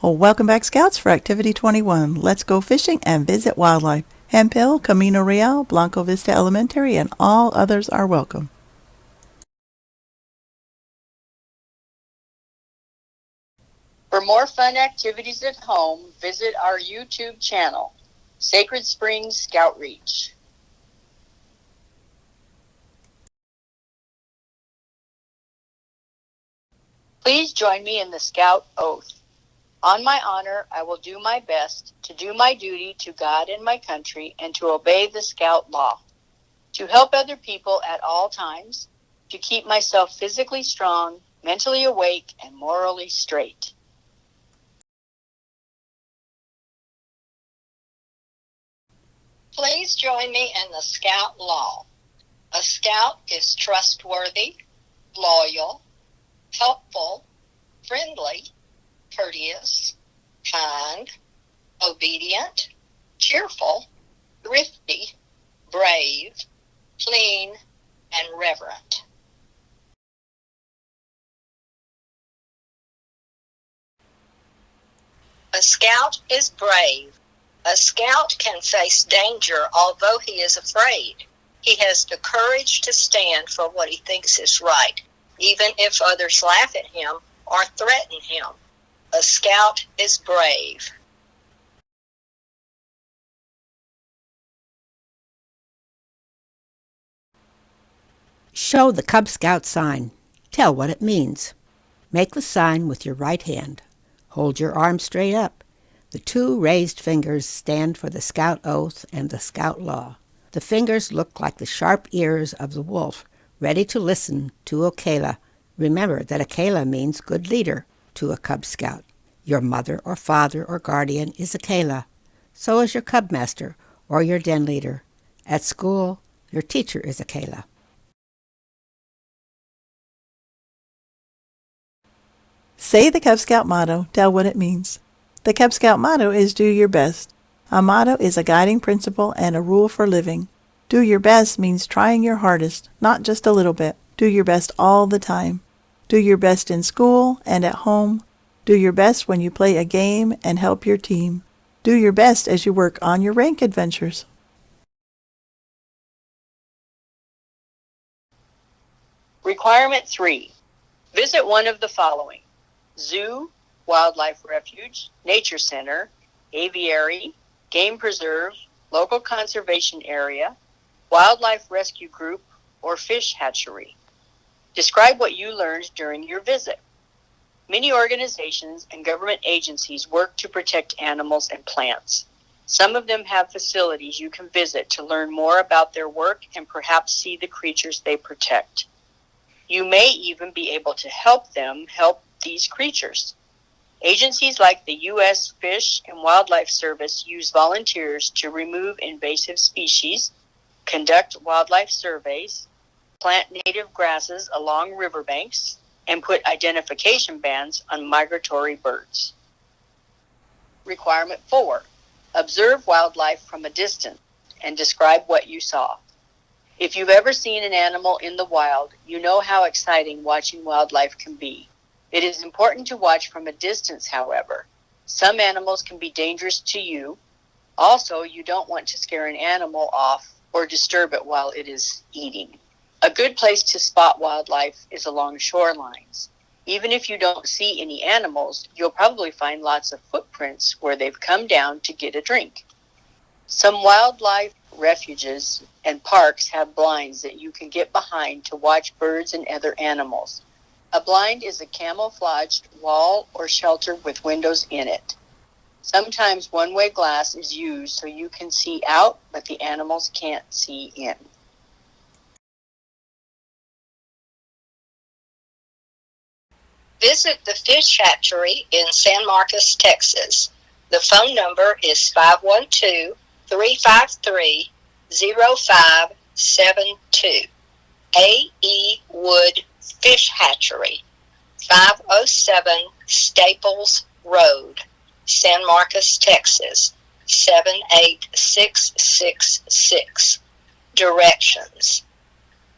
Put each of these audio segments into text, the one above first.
Well, welcome back, Scouts, for Activity 21. Let's go fishing and visit wildlife. Hemphill, Camino Real, Blanco Vista Elementary, and all others are welcome. For more fun activities at home, visit our YouTube channel, Sacred Springs Scout Reach. Please join me in the Scout Oath. On my honor, I will do my best to do my duty to God and my country and to obey the Scout law, to help other people at all times, to keep myself physically strong, mentally awake, and morally straight. Please join me in the Scout law. A Scout is trustworthy, loyal, helpful, friendly, courteous, kind, obedient, cheerful, thrifty, brave, clean, and reverent. A Scout is brave. A Scout can face danger although he is afraid. He has the courage to stand for what he thinks is right, even if others laugh at him or threaten him. A Scout is brave. Show the Cub Scout sign. Tell what it means. Make the sign with your right hand. Hold your arm straight up. The two raised fingers stand for the Scout Oath and the Scout Law. The fingers look like the sharp ears of the wolf, ready to listen to Okela. Remember that Okela means good leader to a Cub Scout. Your mother or father or guardian is Okela. So is your Cub Master or your den leader. At school, your teacher is Okela. Say the Cub Scout motto. Tell what it means. The Cub Scout motto is do your best. A motto is a guiding principle and a rule for living. Do your best means trying your hardest, not just a little bit. Do your best all the time. Do your best in school and at home. Do your best when you play a game and help your team. Do your best as you work on your rank adventures. Requirement 3. Visit one of the following: zoo, wildlife refuge, nature center, aviary, game preserve, local conservation area, wildlife rescue group, or fish hatchery. Describe what you learned during your visit. Many organizations and government agencies work to protect animals and plants. Some of them have facilities you can visit to learn more about their work and perhaps see the creatures they protect. You may even be able to help them help these creatures. Agencies like the U.S. Fish and Wildlife Service use volunteers to remove invasive species, conduct wildlife surveys, plant native grasses along riverbanks, and put identification bands on migratory birds. Requirement 4. Observe wildlife from a distance and describe what you saw. If you've ever seen an animal in the wild, you know how exciting watching wildlife can be. It is important to watch from a distance, however. Some animals can be dangerous to you. Also, you don't want to scare an animal off or disturb it while it is eating. A good place to spot wildlife is along shorelines. Even if you don't see any animals, you'll probably find lots of footprints where they've come down to get a drink. Some wildlife refuges and parks have blinds that you can get behind to watch birds and other animals. A blind is a camouflaged wall or shelter with windows in it. Sometimes one-way glass is used so you can see out, but the animals can't see in. Visit the fish hatchery in San Marcos, Texas. The phone number is 512-353-0572. A.E. Wood Fish Hatchery, 507 Staples Road, San Marcos, Texas, 78666. Directions.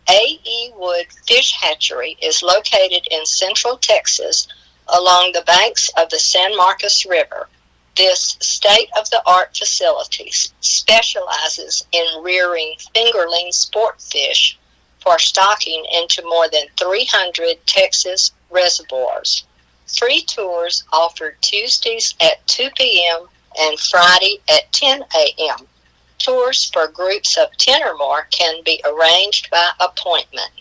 A.E. Wood Fish Hatchery is located in Central Texas along the banks of the San Marcos River. This state-of-the-art facility specializes in rearing fingerling sport fish for stocking into more than 300 Texas reservoirs. Free tours offered Tuesdays at 2 p.m. and Friday at 10 a.m. Tours for groups of 10 or more can be arranged by appointment.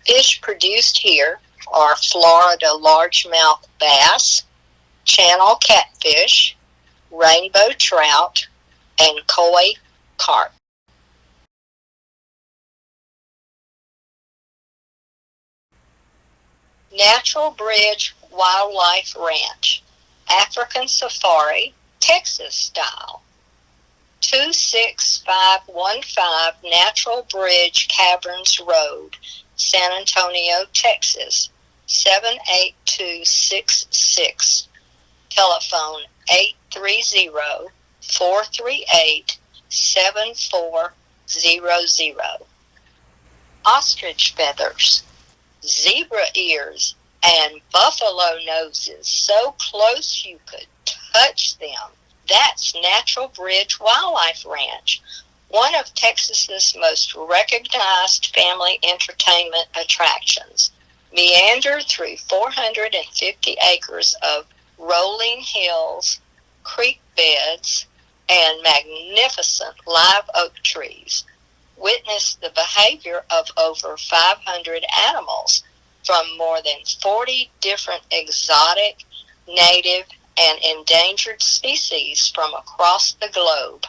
Fish produced here are Florida largemouth bass, channel catfish, rainbow trout, and koi carp. Natural Bridge Wildlife Ranch, African Safari, Texas style. 26515 Natural Bridge Caverns Road, San Antonio, Texas, 78266. Telephone 830-438-7400. Ostrich feathers, zebra ears, and buffalo noses so close you could touch them. That's Natural Bridge Wildlife Ranch, one of Texas's most recognized family entertainment attractions. Meander through 450 acres of rolling hills, creek beds, and magnificent live oak trees. Witness the behavior of over 500 animals from more than 40 different exotic, native, and endangered species from across the globe.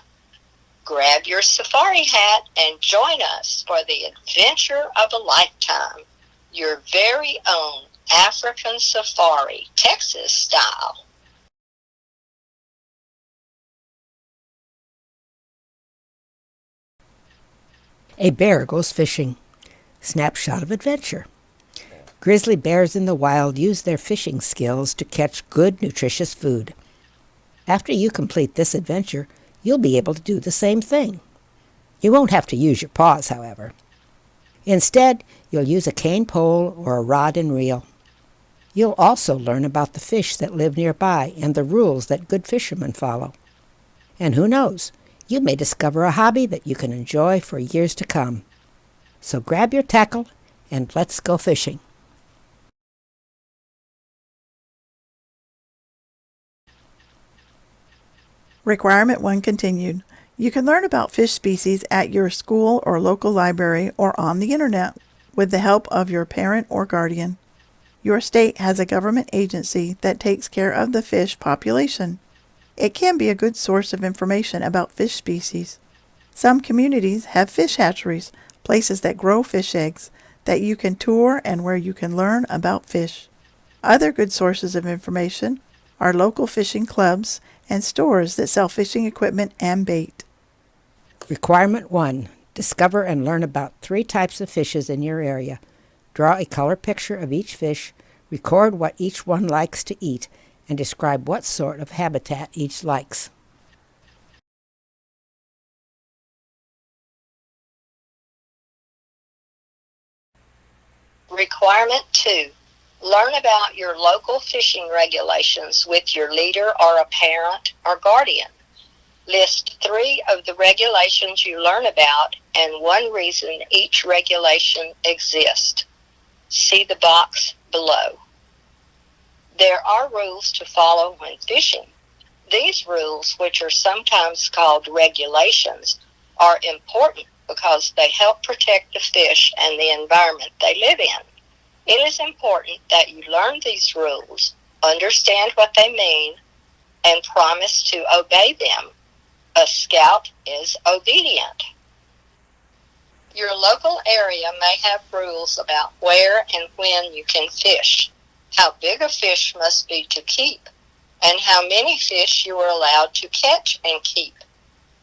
Grab your safari hat and join us for the adventure of a lifetime. Your very own African safari, Texas style. A bear goes fishing. Snapshot of adventure. Grizzly bears in the wild use their fishing skills to catch good, nutritious food. After you complete this adventure, you'll be able to do the same thing. You won't have to use your paws, however. Instead, you'll use a cane pole or a rod and reel. You'll also learn about the fish that live nearby and the rules that good fishermen follow. And who knows, you may discover a hobby that you can enjoy for years to come. So grab your tackle and let's go fishing. Requirement 1 continued. You can learn about fish species at your school or local library or on the internet with the help of your parent or guardian. Your state has a government agency that takes care of the fish population. It can be a good source of information about fish species. Some communities have fish hatcheries, places that grow fish eggs, that you can tour and where you can learn about fish. Other good sources of information are local fishing clubs and stores that sell fishing equipment and bait. Requirement 1. Discover and learn about 3 types of fishes in your area. Draw a color picture of each fish, record what each one likes to eat, and describe what sort of habitat each likes. Requirement 2. Learn about your local fishing regulations with your leader or a parent or guardian. List 3 of the regulations you learn about and 1 reason each regulation exists. See the box below. There are rules to follow when fishing. These rules, which are sometimes called regulations, are important because they help protect the fish and the environment they live in. It is important that you learn these rules, understand what they mean, and promise to obey them. A scout is obedient. Your local area may have rules about where and when you can fish, how big a fish must be to keep, and how many fish you are allowed to catch and keep.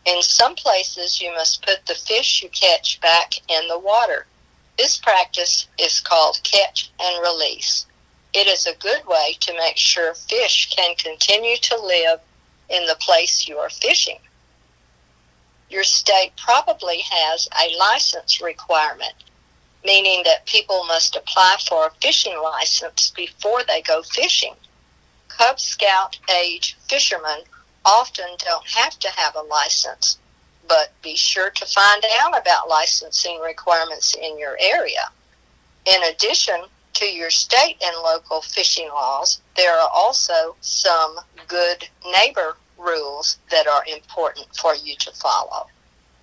In some places, you must put the fish you catch back in the water. This practice is called catch and release. It is a good way to make sure fish can continue to live in the place you are fishing. Your state probably has a license requirement. meaning that people must apply for a fishing license before they go fishing. Cub Scout age fishermen often don't have to have a license, but be sure to find out about licensing requirements in your area. In addition to your state and local fishing laws, there are also some good neighbor rules that are important for you to follow.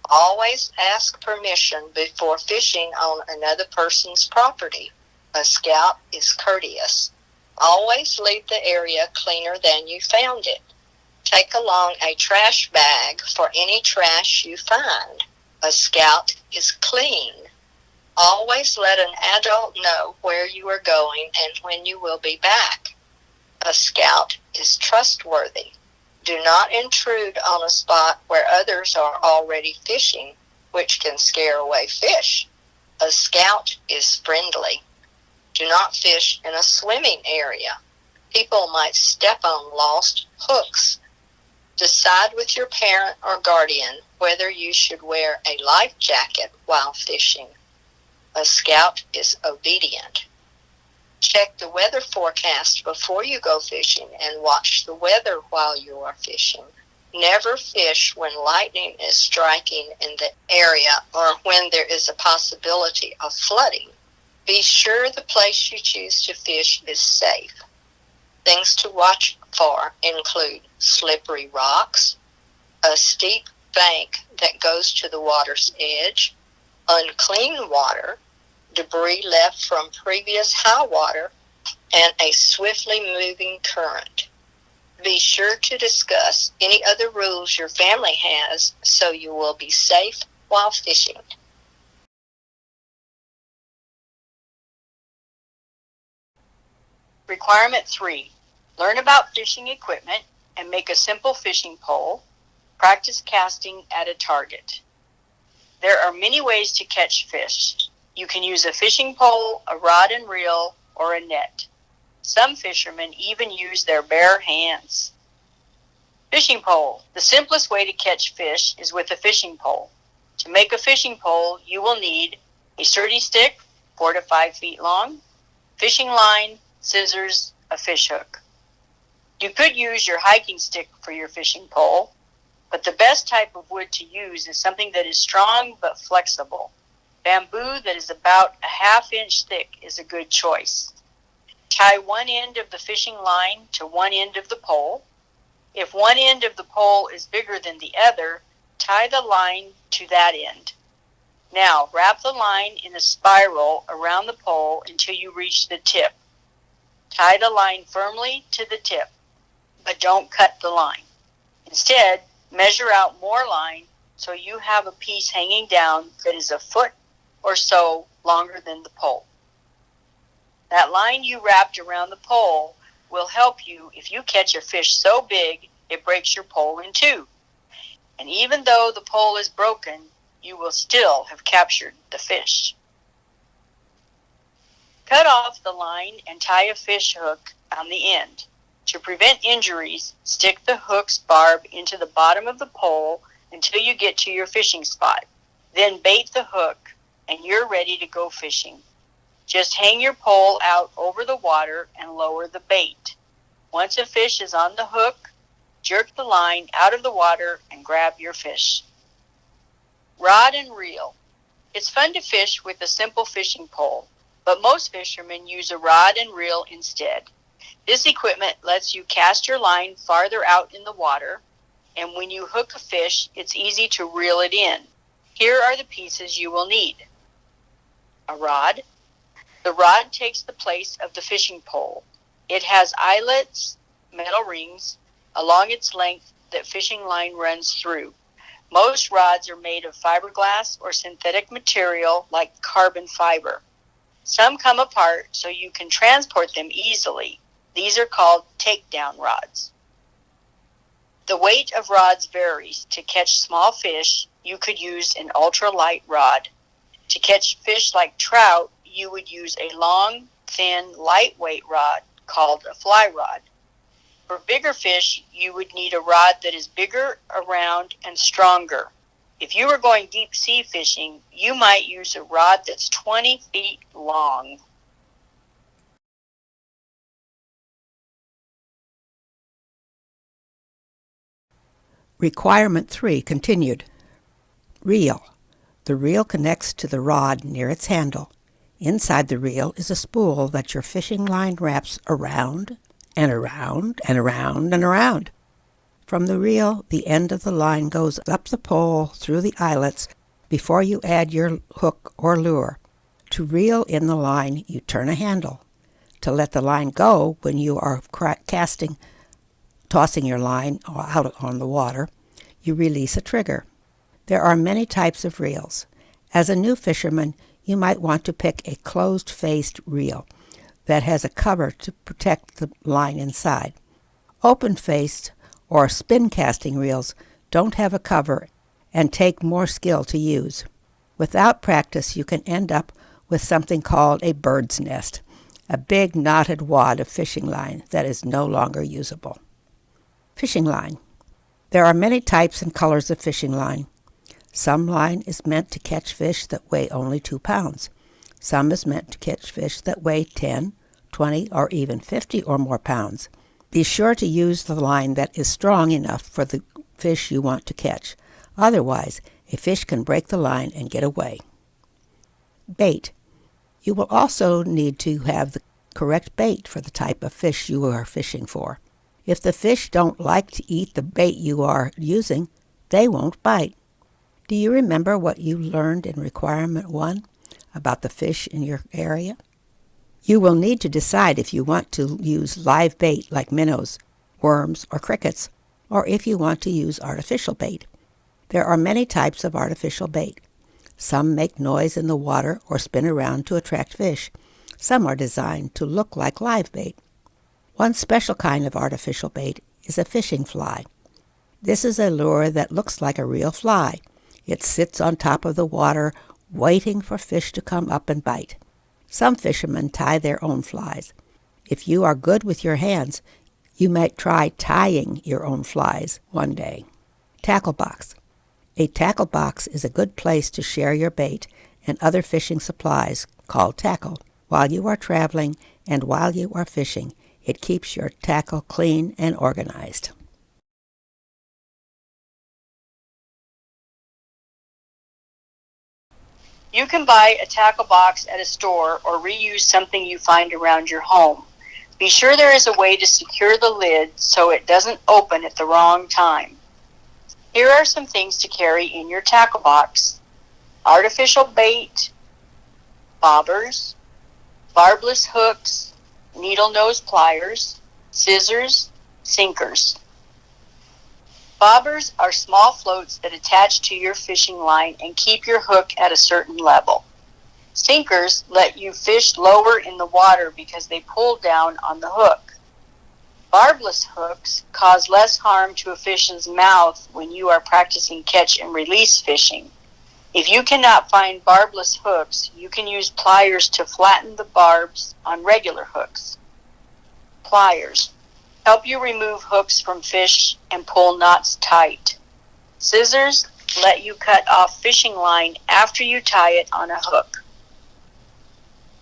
Always ask permission before fishing on another person's property. A scout is courteous. Always leave the area cleaner than you found it. Take along a trash bag for any trash you find. A scout is clean. Always let an adult know where you are going and when you will be back. A scout is trustworthy. Do not intrude on a spot where others are already fishing, which can scare away fish. A scout is friendly. Do not fish in a swimming area. People might step on lost hooks. Decide with your parent or guardian whether you should wear a life jacket while fishing. A scout is obedient. Check the weather forecast before you go fishing and watch the weather while you are fishing. Never fish when lightning is striking in the area or when there is a possibility of flooding. Be sure the place you choose to fish is safe. Things to watch for include slippery rocks, a steep bank that goes to the water's edge, unclean water, debris left from previous high water, and a swiftly moving current. Be sure to discuss any other rules your family has so you will be safe while fishing. Requirement 3. Learn about fishing equipment and make a simple fishing pole. Practice casting at a target. There are many ways to catch fish. You can use a fishing pole, a rod and reel, or a net. Some fishermen even use their bare hands. Fishing pole. The simplest way to catch fish is with a fishing pole. To make a fishing pole, you will need a sturdy stick, 4 to 5 feet long, fishing line, scissors, a fish hook. You could use your hiking stick for your fishing pole, but the best type of wood to use is something that is strong but flexible. Bamboo that is about a half-inch thick is a good choice. Tie one end of the fishing line to one end of the pole. If one end of the pole is bigger than the other, tie the line to that end. Now, wrap the line in a spiral around the pole until you reach the tip. Tie the line firmly to the tip, but don't cut the line. Instead, measure out more line so you have a piece hanging down that is a foot or so longer than the pole. That line you wrapped around the pole will help you if you catch a fish so big it breaks your pole in two. And even though the pole is broken, you will still have captured the fish. Cut off the line and tie a fish hook on the end. To prevent injuries, stick the hook's barb into the bottom of the pole until you get to your fishing spot. Then bait the hook and you're ready to go fishing. Just hang your pole out over the water and lower the bait. Once a fish is on the hook, jerk the line out of the water and grab your fish. Rod and reel. It's fun to fish with a simple fishing pole, but most fishermen use a rod and reel instead. This equipment lets you cast your line farther out in the water, and when you hook a fish, it's easy to reel it in. Here are the pieces you will need. A rod. The rod takes the place of the fishing pole. It has eyelets, metal rings, along its length that fishing line runs through. Most rods are made of fiberglass or synthetic material like carbon fiber. Some come apart so you can transport them easily. These are called takedown rods. The weight of rods varies. To catch small fish, you could use an ultralight rod. To catch fish like trout, you would use a long, thin, lightweight rod called a fly rod. For bigger fish, you would need a rod that is bigger around and stronger. If you are going deep sea fishing, you might use a rod that's 20 feet long. Requirement 3 continued. Reel. The reel connects to the rod near its handle. Inside the reel is a spool that your fishing line wraps around and around and around and around. From the reel, the end of the line goes up the pole through the eyelets before you add your hook or lure. To reel in the line, you turn a handle. To let the line go when you are tossing your line out on the water, you release a trigger. There are many types of reels. As a new fisherman, you might want to pick a closed-faced reel that has a cover to protect the line inside. Open-faced or spin-casting reels don't have a cover and take more skill to use. Without practice, you can end up with something called a bird's nest, a big knotted wad of fishing line that is no longer usable. Fishing line. There are many types and colors of fishing line. Some line is meant to catch fish that weigh only 2 pounds. Some is meant to catch fish that weigh 10, 20, or even 50 or more pounds. Be sure to use the line that is strong enough for the fish you want to catch. Otherwise, a fish can break the line and get away. Bait. You will also need to have the correct bait for the type of fish you are fishing for. If the fish don't like to eat the bait you are using, they won't bite. Do you remember what you learned in Requirement 1 about the fish in your area? You will need to decide if you want to use live bait like minnows, worms, or crickets, or if you want to use artificial bait. There are many types of artificial bait. Some make noise in the water or spin around to attract fish. Some are designed to look like live bait. One special kind of artificial bait is a fishing fly. This is a lure that looks like a real fly. It sits on top of the water, waiting for fish to come up and bite. Some fishermen tie their own flies. If you are good with your hands, you might try tying your own flies one day. Tackle box. A tackle box is a good place to share your bait and other fishing supplies, called tackle, while you are traveling and while you are fishing. It keeps your tackle clean and organized. You can buy a tackle box at a store or reuse something you find around your home. Be sure there is a way to secure the lid so it doesn't open at the wrong time. Here are some things to carry in your tackle box: artificial bait, bobbers, barbless hooks, needle nose pliers, scissors, sinkers. Bobbers are small floats that attach to your fishing line and keep your hook at a certain level. Sinkers let you fish lower in the water because they pull down on the hook. Barbless hooks cause less harm to a fish's mouth when you are practicing catch and release fishing. If you cannot find barbless hooks, you can use pliers to flatten the barbs on regular hooks. Pliers help you remove hooks from fish and pull knots tight. Scissors let you cut off fishing line after you tie it on a hook.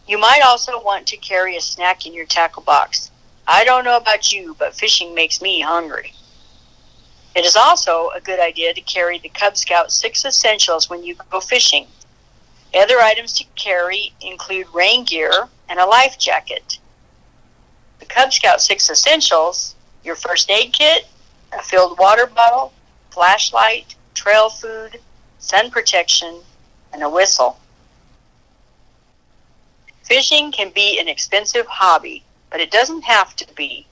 You might also want to carry a snack in your tackle box. I don't know about you, but fishing makes me hungry. It is also a good idea to carry the Cub Scout 6 Essentials when you go fishing. Other items to carry include rain gear and a life jacket. The Cub Scout 6 Essentials: your first aid kit, a filled water bottle, flashlight, trail food, sun protection, and a whistle. Fishing can be an expensive hobby, but it doesn't have to be.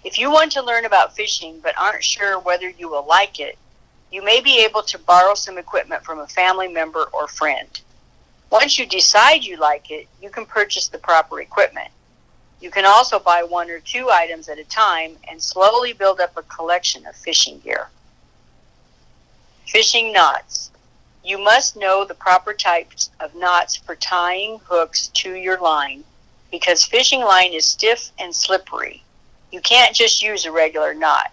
If you want to learn about fishing but aren't sure whether you will like it, you may be able to borrow some equipment from a family member or friend. Once you decide you like it, you can purchase the proper equipment. You can also buy 1 or 2 items at a time and slowly build up a collection of fishing gear. Fishing knots. You must know the proper types of knots for tying hooks to your line because fishing line is stiff and slippery. You can't just use a regular knot.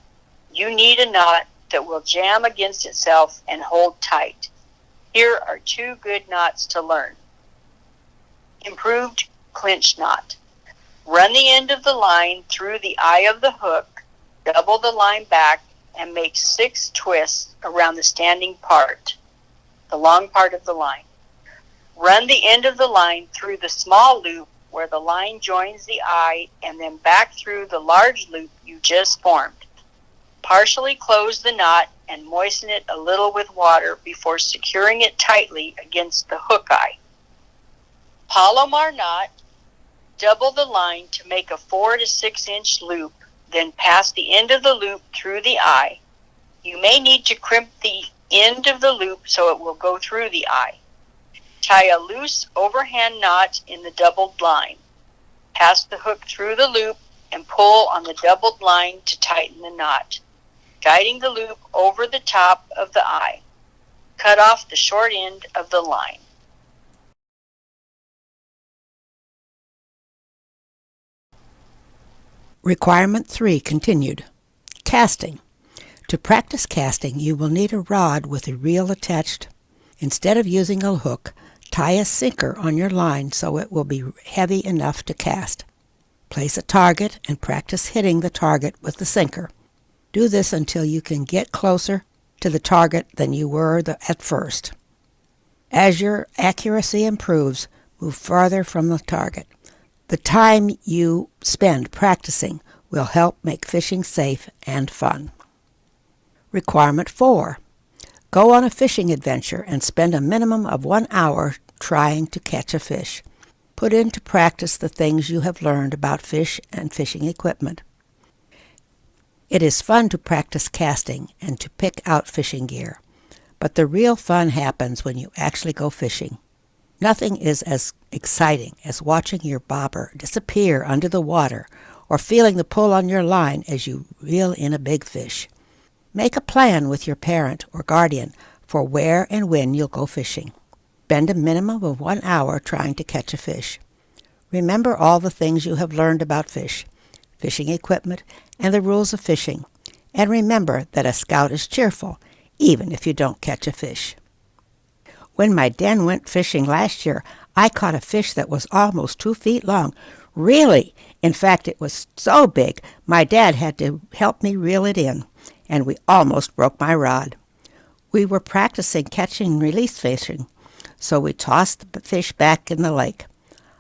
You need a knot that will jam against itself and hold tight. Here are 2 good knots to learn. Improved clinch knot. Run the end of the line through the eye of the hook, double the line back, and make 6 twists around the standing part, the long part of the line. Run the end of the line through the small loop where the line joins the eye and then back through the large loop you just formed. Partially close the knot and moisten it a little with water before securing it tightly against the hook eye. Palomar knot. Double the line to make a 4 to 6 inch loop, then pass the end of the loop through the eye. You may need to crimp the end of the loop so it will go through the eye. Tie a loose overhand knot in the doubled line. Pass the hook through the loop and pull on the doubled line to tighten the knot, guiding the loop over the top of the eye. Cut off the short end of the line. Requirement 3 continued. Casting. To practice casting, you will need a rod with a reel attached. Instead of using a hook, tie a sinker on your line so it will be heavy enough to cast. Place a target and practice hitting the target with the sinker. Do this until you can get closer to the target than you were at first. As your accuracy improves, move farther from the target. The time you spend practicing will help make fishing safe and fun. Requirement 4. Go on a fishing adventure and spend a minimum of 1 hour trying to catch a fish. Put into practice the things you have learned about fish and fishing equipment. It is fun to practice casting and to pick out fishing gear, but the real fun happens when you actually go fishing. Nothing is as exciting as watching your bobber disappear under the water or feeling the pull on your line as you reel in a big fish. Make a plan with your parent or guardian for where and when you'll go fishing. Spend a minimum of 1 hour trying to catch a fish. Remember all the things you have learned about fish, fishing equipment, and the rules of fishing. And remember that a scout is cheerful, even if you don't catch a fish. When my den went fishing last year, I caught a fish that was almost 2 feet long. Really? In fact, it was so big, my dad had to help me reel it in, and we almost broke my rod. We were practicing catch and release fishing, so we tossed the fish back in the lake.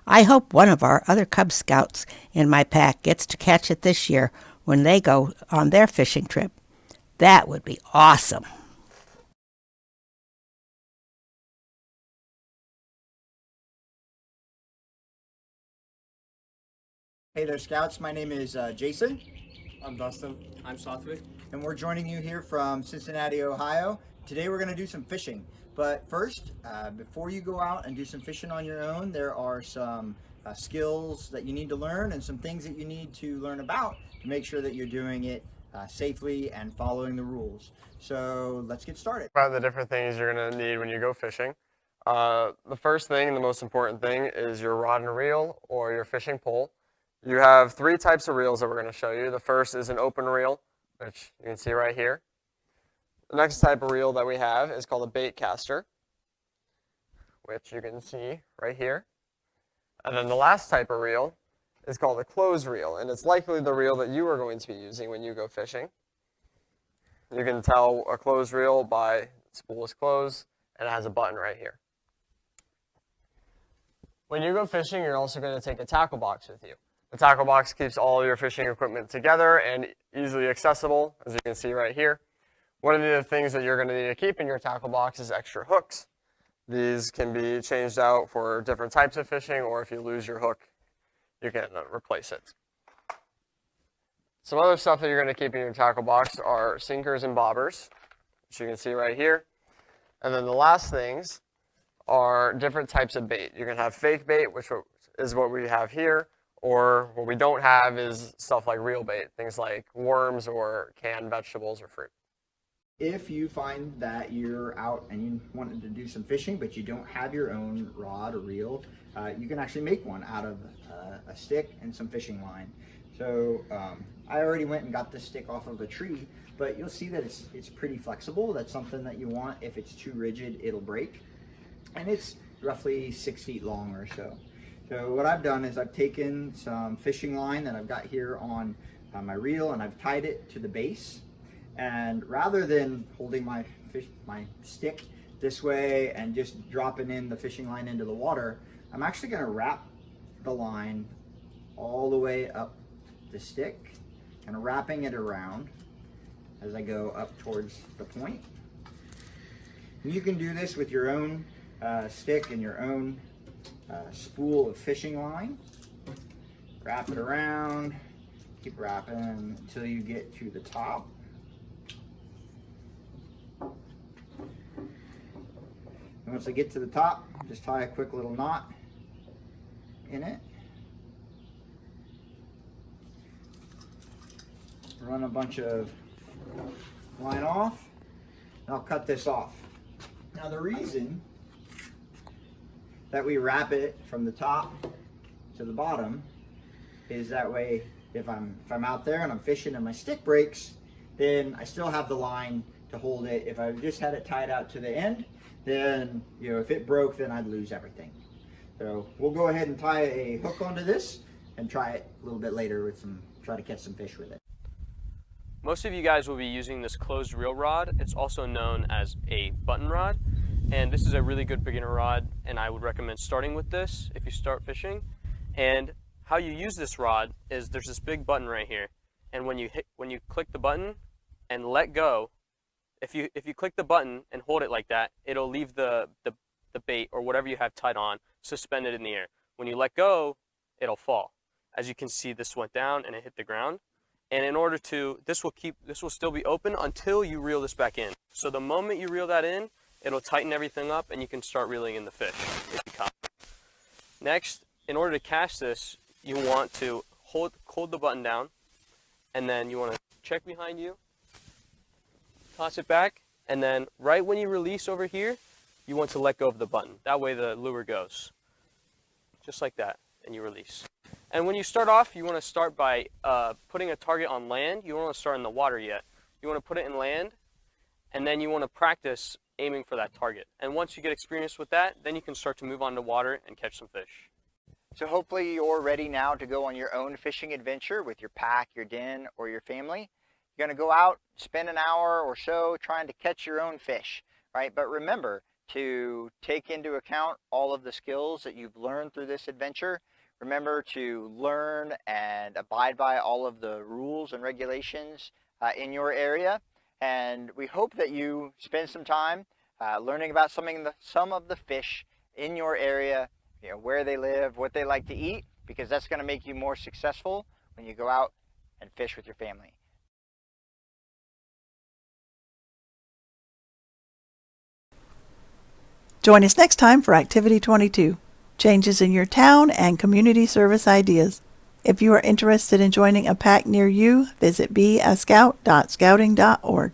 I hope one of our other Cub Scouts in my pack gets to catch it this year when they go on their fishing trip. That would be awesome. Hey there, Scouts. My name is Jason, I'm Dustin. I'm Satvik. and we're joining you here from Cincinnati, Ohio. Today we're going to do some fishing. But first, before you go out and do some fishing on your own, there are some skills that you need to learn and some things that you need to learn about to make sure that you're doing it safely and following the rules. So let's get started. About the different things you're going to need when you go fishing. The first thing, the most important thing, is your rod and reel or your fishing pole. You have 3 types of reels that we're going to show you. The first is an open reel, which you can see right here. The next type of reel that we have is called a bait caster, which you can see right here. And then the last type of reel is called a closed reel, and it's likely the reel that you are going to be using when you go fishing. You can tell a closed reel by spool is closed, and it has a button right here. When you go fishing, you're also going to take a tackle box with you. The tackle box keeps all your fishing equipment together and easily accessible, as you can see right here. One of the things that you're going to need to keep in your tackle box is extra hooks. These can be changed out for different types of fishing, or if you lose your hook, you can replace it. Some other stuff that you're going to keep in your tackle box are sinkers and bobbers, which you can see right here. And then the last things are different types of bait. You can have fake bait, which is what we have here, or what we don't have is stuff like real bait, things like worms or canned vegetables or fruit. If you find that you're out and you wanted to do some fishing, but you don't have your own rod or reel, you can actually make one out of a stick and some fishing line. So I already went and got this stick off of a tree, but you'll see that it's pretty flexible. That's something that you want. If it's too rigid, it'll break. and it's roughly 6 feet long or so. So what I've done is I've taken some fishing line that I've got here on my reel, and I've tied it to the base. And rather than holding my stick this way and just dropping in the fishing line into the water, I'm actually going to wrap the line all the way up the stick, and wrapping it around as I go up towards the point. And you can do this with your own stick and your own spool of fishing line. Wrap it around, keep wrapping until you get to the top. And once I get to the top, just tie a quick little knot in it. Run a bunch of line off, and I'll cut this off. Now the reason that we wrap it from the top to the bottom is that way if I'm out there and I'm fishing and my stick breaks, then I still have the line to hold it. If I just had it tied out to the end, then if it broke, then I'd lose everything. So we'll go ahead and tie a hook onto this and try it a little bit later with try to catch some fish with it. Most of you guys will be using this closed reel rod. It's also known as a button rod, and this is a really good beginner rod, and I would recommend starting with this if you start fishing. And how you use this rod is there's this big button right here, and when you click the button and let go, if you click the button and hold it like that, it'll leave the bait or whatever you have tied on suspended in the air. When you let go, it'll fall. As you can see, this went down and it hit the ground. And in order to, this will still be open until you reel this back in. So the moment you reel that in, it'll tighten everything up and you can start reeling in the fish if you caught it. Next, in order to cast this, you want to hold the button down, and then you want to check behind you, toss it back, and then right when you release over here, you want to let go of the button. That way the lure goes. Just like that, and you release. And when you start off, you want to start by putting a target on land. You don't want to start in the water yet. You want to put it in land, and then you want to practice aiming for that target. And once you get experience with that, then you can start to move on to water and catch some fish. So hopefully you're ready now to go on your own fishing adventure with your pack, your den, or your family. You're going to go out, spend an hour or so trying to catch your own fish, right? But remember to take into account all of the skills that you've learned through this adventure. Remember to learn and abide by all of the rules and regulations in your area. And we hope that you spend some time learning about some of the fish in your area, where they live, what they like to eat, because that's going to make you more successful when you go out and fish with your family. Join us next time for Activity 22, Changes in Your Town and Community Service Ideas. If you are interested in joining a pack near you, visit beascout.scouting.org.